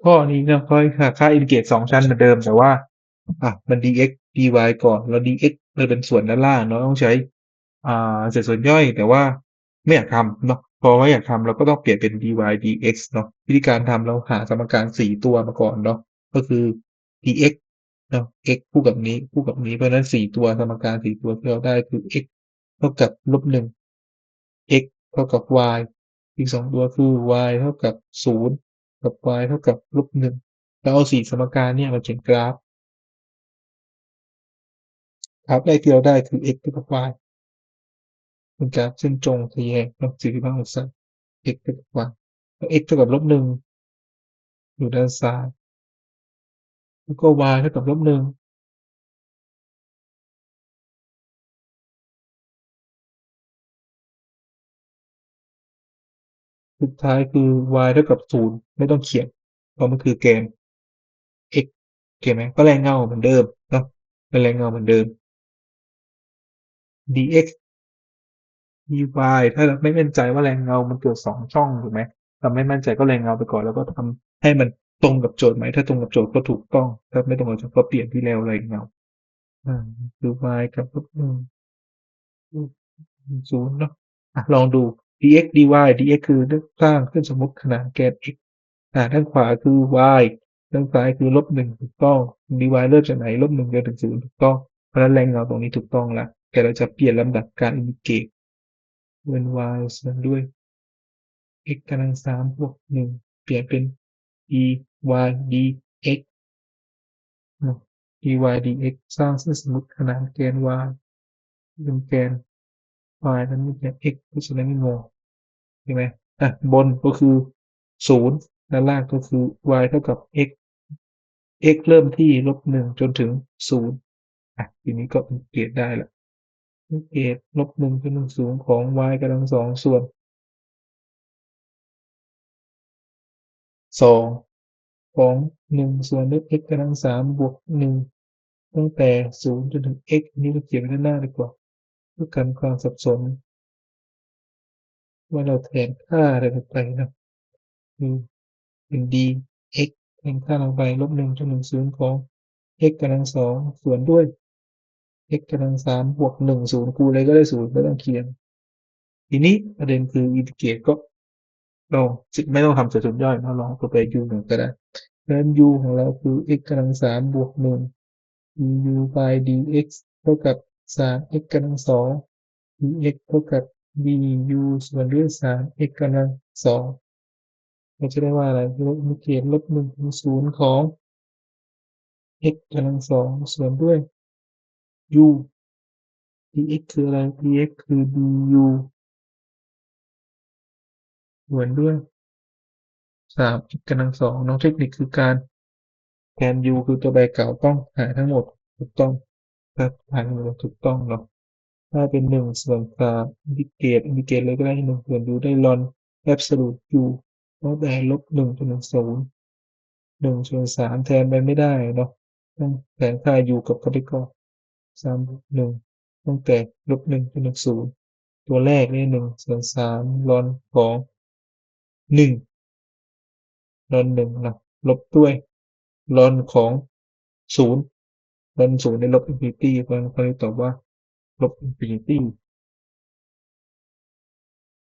ข้อนี้นะค่อยหาค่าอินทิเกรต2ชั้นเหมือนเดิมแต่ว่ามัน dx dy ก่อนแล้ว dx มันเป็นส่วนด้านล่างเนาะต้องใช้เศษส่วนย่อยแต่ว่าไม่อยากทำเนาะพอไม่อยากทำเราก็ต้องเปลี่ยนเป็น dy dx เนาะวิธีการทำเราหาสมการ4ตัวมาก่อนเนาะก็คือ dx เนาะ x คู่กับนี้คู่กับนี้เพราะฉะนั้น4ตัวสมการ4ตัวที่เราได้คือ x เท่ากับ-1 x เท่ากับ y อีก2ตัวคือ y เท่ากับ0กับ y เท่ากับ-1แล้วเอา4สมการเนี่ยมาเขียนกราฟแรกที่เราได้คือ x เท่ากับ y เป็นกราฟเส้นตรงทะแยงเนาะ45องศา x เท่ากับ y แล้ว x เท่ากับ-1อยู่ด้านซ้ายแล้วก็ y เท่ากับ-1สุดท้ายคือ y เท่ากับ0ไม่ต้องเขียนเพราะมันคือแกน x โอเคไหมก็แรงเงาเหมือนเดิมเนาะเป็นแรงเงาเหมือนเดิม dx dy ถ้าเราไม่มั่นใจว่าแรงเงามันเกิด2ช่องถูกไหมเราไม่มั่นใจก็แรงเงาไปก่อนแล้วก็ทำให้มันตรงกับโจทย์ไหมถ้าตรงกับโจทย์ก็ถูกต้องถ้าไม่ตรงกับโจทย์ก็เปลี่ยนที่แนวแรงเงาคือ y กับ-1 0เนาะลองดู dx dy dx คือสร้างขึ้นสมมุติขนานแกน x ด้านขวาคือ y ด้านซ้ายคือ-1ถูกต้อง dy เริ่มจากไหน-1จนถึง0ถูกต้องเพราะฉะนั้นแรงเงาตรงนี้ถูกต้องแล้วแต่เราจะเปลี่ยนลำดับการอินทิเกรตเป็น y ส่วนด้วย x กำลัง3บวก1เปลี่ยนเป็น dy dx เนาะ dy dx สร้างเส้นสมมุติขนานแกน y เป็นแกน y นั้นเป็นแกน x เพราะฉะนั้นไม่งงใช่ไหมบนก็คือ0ด้านล่างก็คือ y เท่ากับ x x เริ่มที่-1จนถึง0ทีนี้ก็อินทิเกรตได้แล้วอินทิเกรต-1จนถึง0ของ y กำลัง2ส่วน2ของ1ส่วนด้วย x กำลัง3บวก1ตั้งแต่0จนถึง x นี้เราเขียนไว้ด้านหน้าดีกว่าเพื่อกันความสับสนว่าเราแทนค่าอะไรลงไปนะคือเป็น dx แทนค่าลงไป-1จนถึง0ของ x กำลัง2ส่วนด้วย x กำลัง3บวก1 0คูณอะไรก็ได้0ไม่ต้องเขียนทีนี้ประเด็นคืออินทิเกรตก็เราไม่ต้องทำเศษส่วนย่อยเนาะลองตัวแปร u 1ก็ได้เพราะฉะนั้น u ของเราคือ x กำลัง3บวก1 du by dx เท่ากับ 3x กำลัง2 dx เท่ากับ du ส่วนด้วย 3x กำลัง2เราจะได้ว่าอะไรลบอินทิเกรต-1ถึง0ของ x กำลัง2ส่วนด้วย u dx คืออะไร dx คือ du ส่วนด้วย 3x กำลัง2เนาะเทคนิคคือการแทน u คือตัวแปรเก่าต้องหารทั้งหมดถูกต้องถ้าหารทั้งหมดถูกต้องเนาะถ้าเป็น1ส่วน3อินทิเกรตเลยก็ได้1ส่วน u ได้ ln absolute u ตั้งแต่-1จนถึง0 1ส่วน3แทนไปไม่ได้เนาะต้องแทนค่า u กลับเข้าไปก่อน3บวก1ตั้งแต่-1จนถึง0ตัวแรกนี่1ส่วน3 ln ของ1 ln 1นะลบด้วย ln ของ0ln 0ได้ลบอินฟินิตี้เพราะฉะนั้นข้อนี้ตอบว่าลบอินฟินิตี้